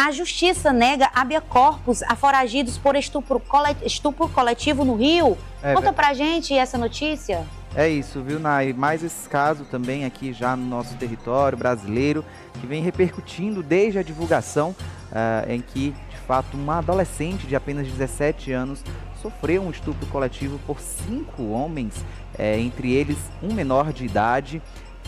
A justiça nega habeas corpus a foragidos por estupro coletivo no Rio. Conta pra gente essa notícia. É isso, viu, Nai? Mais esse caso também aqui já no nosso território brasileiro, que vem repercutindo desde a divulgação em que, de fato, uma adolescente de apenas 17 anos sofreu um estupro coletivo por 5 homens, entre eles um menor de idade.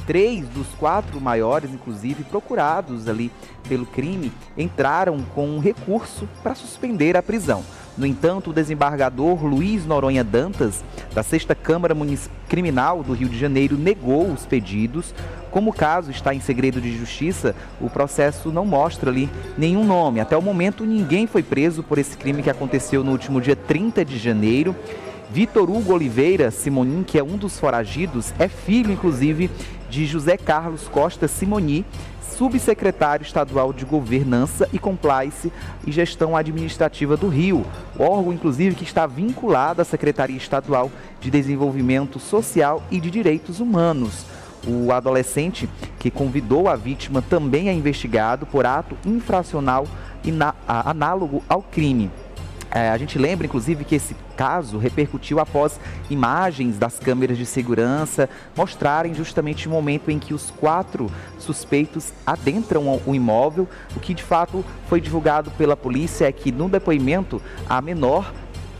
3 dos 4 maiores, inclusive, procurados ali pelo crime, entraram com um recurso para suspender a prisão. No entanto, o desembargador Luiz Noronha Dantas, da 6ª Câmara Criminal do Rio de Janeiro, negou os pedidos. Como o caso está em segredo de justiça, o processo não mostra ali nenhum nome. Até o momento, ninguém foi preso por esse crime que aconteceu no último dia 30 de janeiro. Vitor Hugo Oliveira Simonin, que é um dos foragidos, é filho, inclusive, de José Carlos Costa Simoni, subsecretário estadual de Governança e Compliance e Gestão Administrativa do Rio, órgão, inclusive, que está vinculado à Secretaria Estadual de Desenvolvimento Social e de Direitos Humanos. O adolescente que convidou a vítima também é investigado por ato infracional análogo ao crime. A gente lembra, inclusive, que esse caso repercutiu após imagens das câmeras de segurança mostrarem justamente o momento em que os 4 suspeitos adentram o imóvel. O que, de fato, foi divulgado pela polícia é que, no depoimento, a menor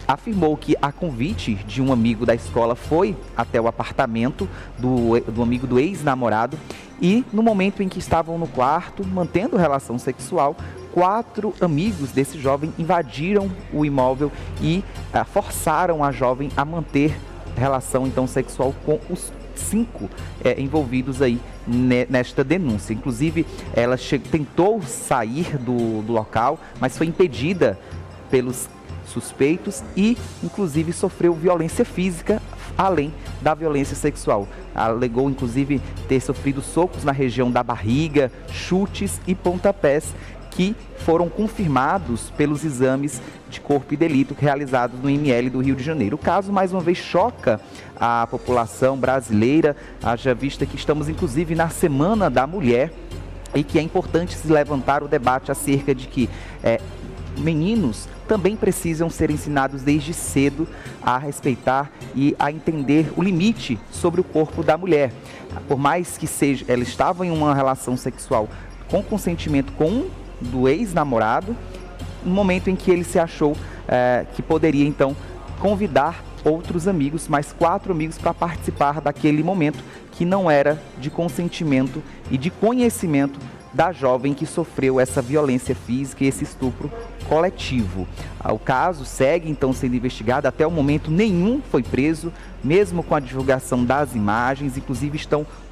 afirmou que, a convite de um amigo da escola, foi até o apartamento do amigo do ex-namorado e, no momento em que estavam no quarto, mantendo relação sexual, 4 amigos desse jovem invadiram o imóvel e forçaram a jovem a manter relação, então, sexual com os 5 envolvidos aí nesta denúncia. Inclusive, ela tentou sair do local, mas foi impedida pelos suspeitos e, inclusive, sofreu violência física, além da violência sexual. Alegou, inclusive, ter sofrido socos na região da barriga, chutes e pontapés, que foram confirmados pelos exames de corpo e delito realizados no IML do Rio de Janeiro. O caso, mais uma vez, choca a população brasileira, haja vista que estamos, inclusive, na Semana da Mulher, e que é importante se levantar o debate acerca de que meninos também precisam ser ensinados desde cedo a respeitar e a entender o limite sobre o corpo da mulher. Por mais que ela estava em uma relação sexual com consentimento com do ex-namorado, no momento em que ele se achou que poderia, então, convidar outros amigos, mais 4 amigos, para participar daquele momento que não era de consentimento e de conhecimento da jovem que sofreu essa violência física e esse estupro coletivo. O caso segue, então, sendo investigado. Até o momento, nenhum foi preso, mesmo com a divulgação das imagens. Inclusive,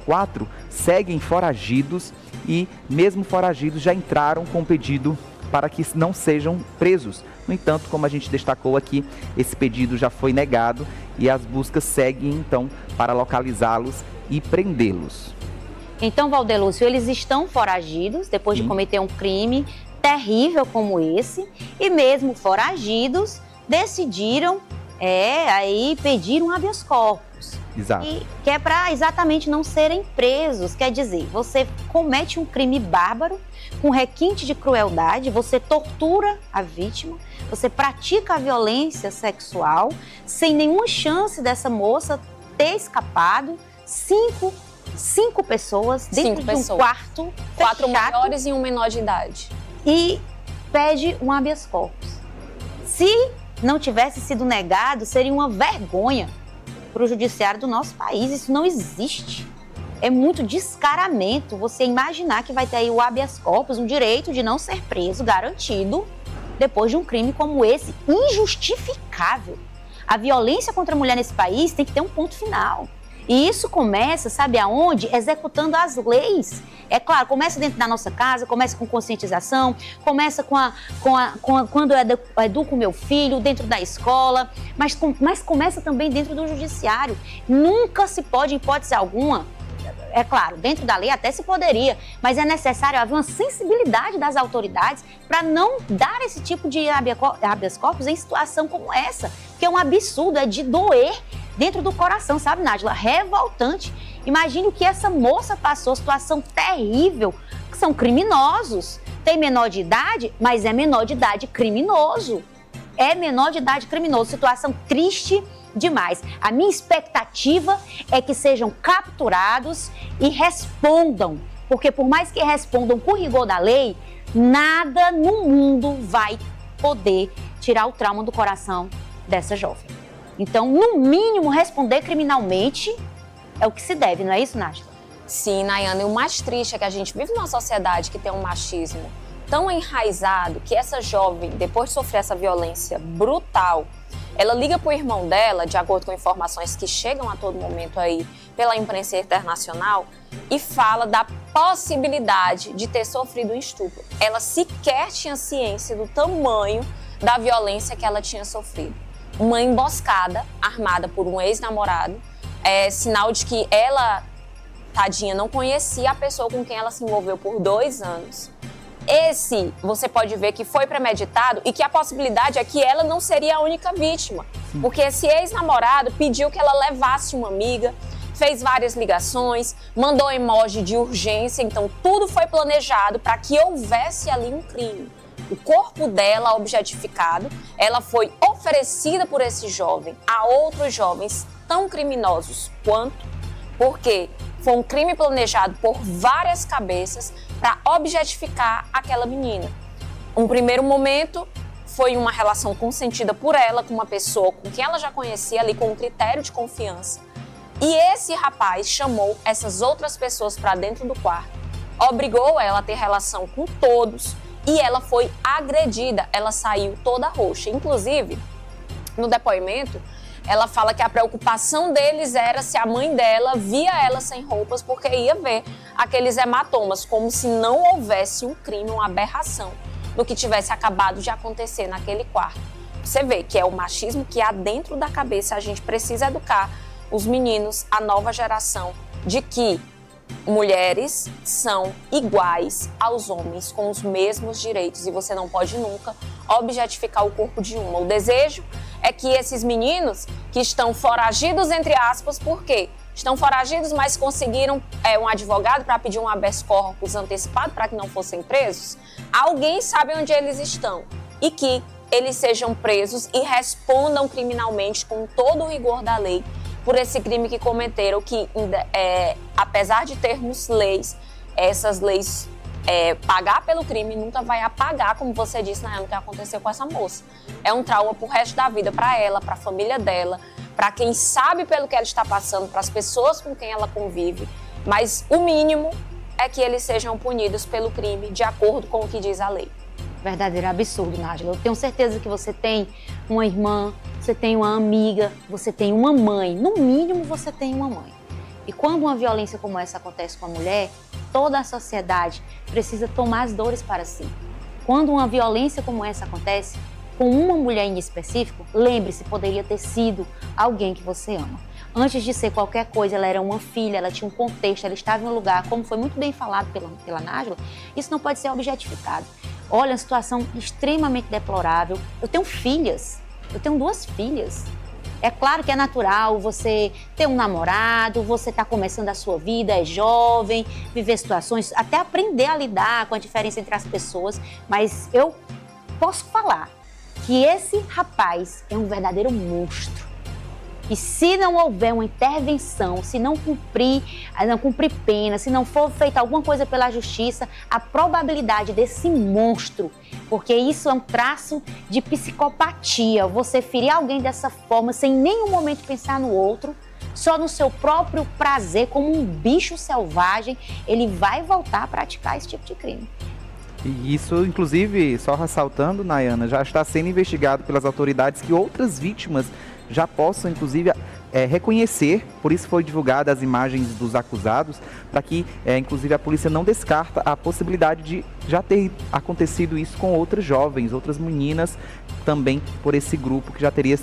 4 seguem foragidos e, mesmo foragidos, já entraram com pedido para que não sejam presos. No entanto, como a gente destacou aqui, esse pedido já foi negado e as buscas seguem, então, para localizá-los e prendê-los. Então, Valdelúcio, eles estão foragidos depois de cometer um crime terrível como esse, e mesmo foragidos decidiram aí pedir um habeas corpus. Exato. E que é para exatamente não serem presos. Quer dizer, você comete um crime bárbaro, com requinte de crueldade, você tortura a vítima, você pratica a violência sexual, sem nenhuma chance dessa moça ter escapado. 5 pessoas dentro de um quarto, 4 fechado, maiores e um menor de idade. E pede um habeas corpus. Se não tivesse sido negado, seria uma vergonha para o judiciário do nosso país. Isso não existe. É muito descaramento você imaginar que vai ter aí o habeas corpus, um direito de não ser preso garantido depois de um crime como esse, injustificável. A violência contra a mulher nesse país tem que ter um ponto final. E isso começa, sabe aonde? Executando as leis. É claro, começa dentro da nossa casa, começa com conscientização, começa quando eu educo o meu filho, dentro da escola, mas começa também dentro do judiciário. Nunca se pode, em hipótese alguma, é claro, dentro da lei até se poderia, mas é necessário haver uma sensibilidade das autoridades para não dar esse tipo de habeas corpus em situação como essa, que é um absurdo, é de doer dentro do coração, sabe, Nájila? Revoltante. Imagine o que essa moça passou, situação terrível, que são criminosos, Tem menor de idade, mas é menor de idade criminoso. É menor de idade criminoso. Situação triste demais. A minha expectativa é que sejam capturados e respondam. Porque por mais que respondam por rigor da lei, nada no mundo vai poder tirar o trauma do coração dessa jovem. Então, no mínimo, responder criminalmente é o que se deve, não é isso, Nájila? Sim, Nayana, e o mais triste é que a gente vive numa sociedade que tem um machismo tão enraizado que essa jovem, depois de sofrer essa violência brutal, ela liga pro irmão dela, de acordo com informações que chegam a todo momento aí pela imprensa internacional, e fala da possibilidade de ter sofrido um estupro. Ela sequer tinha ciência do tamanho da violência que ela tinha sofrido. Uma emboscada armada por um ex-namorado, sinal de que ela, tadinha, não conhecia a pessoa com quem ela se envolveu por 2 anos. Esse, você pode ver que foi premeditado e que a possibilidade é que ela não seria a única vítima. Sim. Porque esse ex-namorado pediu que ela levasse uma amiga, fez várias ligações, mandou emoji de urgência, então tudo foi planejado para que houvesse ali um crime. O corpo dela objetificado, ela foi oferecida por esse jovem a outros jovens tão criminosos quanto, porque foi um crime planejado por várias cabeças para objetificar aquela menina. Um primeiro momento foi uma relação consentida por ela com uma pessoa com quem ela já conhecia ali com um critério de confiança. E esse rapaz chamou essas outras pessoas para dentro do quarto, obrigou ela a ter relação com todos e ela foi agredida, ela saiu toda roxa. Inclusive, no depoimento, ela fala que a preocupação deles era se a mãe dela via ela sem roupas, porque ia ver aqueles hematomas, como se não houvesse um crime, uma aberração do que tivesse acabado de acontecer naquele quarto. Você vê que é o machismo que há dentro da cabeça. A gente precisa educar os meninos, a nova geração, de que mulheres são iguais aos homens, com os mesmos direitos, e você não pode nunca objetificar o corpo de uma. O desejo é que esses meninos que estão foragidos, entre aspas, por quê? Estão foragidos, mas conseguiram um advogado para pedir um habeas corpus antecipado para que não fossem presos. Alguém sabe onde eles estão e que eles sejam presos e respondam criminalmente com todo o rigor da lei por esse crime que cometeram, que apesar de termos leis, essas leis pagar pelo crime nunca vai apagar, como você disse, Nayana, o que aconteceu com essa moça. É um trauma pro resto da vida, para ela, para a família dela, para quem sabe pelo que ela está passando, para as pessoas com quem ela convive, mas o mínimo é que eles sejam punidos pelo crime de acordo com o que diz a lei. Verdadeiro absurdo, Nájila. Eu tenho certeza que você tem uma irmã, você tem uma amiga, você tem uma mãe. No mínimo, você tem uma mãe. E quando uma violência como essa acontece com a mulher, toda a sociedade precisa tomar as dores para si. Quando uma violência como essa acontece com uma mulher em específico, lembre-se, poderia ter sido alguém que você ama. Antes de ser qualquer coisa, ela era uma filha, ela tinha um contexto, ela estava em um lugar, como foi muito bem falado pela Nájila, isso não pode ser objetificado. Olha, uma situação extremamente deplorável. Eu tenho filhas, eu tenho 2 filhas. É claro que é natural você ter um namorado, você está começando a sua vida, é jovem, viver situações, até aprender a lidar com a diferença entre as pessoas, mas eu posso falar que esse rapaz é um verdadeiro monstro. E se não houver uma intervenção, se não cumprir pena, se não for feita alguma coisa pela justiça, a probabilidade desse monstro, porque isso é um traço de psicopatia, você ferir alguém dessa forma, sem em nenhum momento pensar no outro, só no seu próprio prazer, como um bicho selvagem, ele vai voltar a praticar esse tipo de crime. E isso, inclusive, só ressaltando, Nayana, já está sendo investigado pelas autoridades que outras vítimas já possam, inclusive, reconhecer, por isso foi divulgada as imagens dos acusados, para que, inclusive, a polícia não descarta a possibilidade de já ter acontecido isso com outras jovens, outras meninas, também por esse grupo que já teria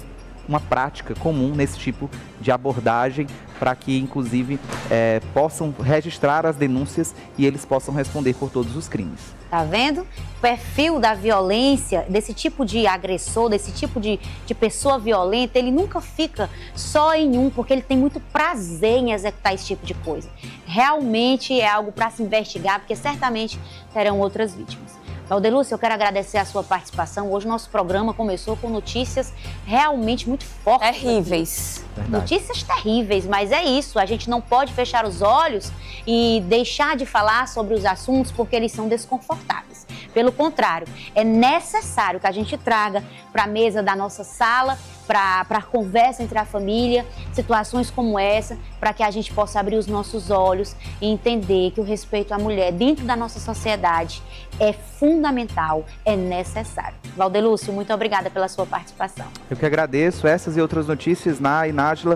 uma prática comum nesse tipo de abordagem, para que, inclusive, possam registrar as denúncias e eles possam responder por todos os crimes. Tá vendo? O perfil da violência, desse tipo de agressor, desse tipo de pessoa violenta, ele nunca fica só em um, porque ele tem muito prazer em executar esse tipo de coisa. Realmente é algo para se investigar, porque certamente terão outras vítimas. Valdelúcia, eu quero agradecer a sua participação. Hoje nosso programa começou com notícias realmente muito fortes. Terríveis. Notícias terríveis, mas é isso. A gente não pode fechar os olhos e deixar de falar sobre os assuntos porque eles são desconfortáveis. Pelo contrário, é necessário que a gente traga para a mesa da nossa sala, para a conversa entre a família, situações como essa, para que a gente possa abrir os nossos olhos e entender que o respeito à mulher dentro da nossa sociedade é fundamental, é necessário. Valdelúcio, muito obrigada pela sua participação. Eu que agradeço. Essas e outras notícias, Ná e Nájila,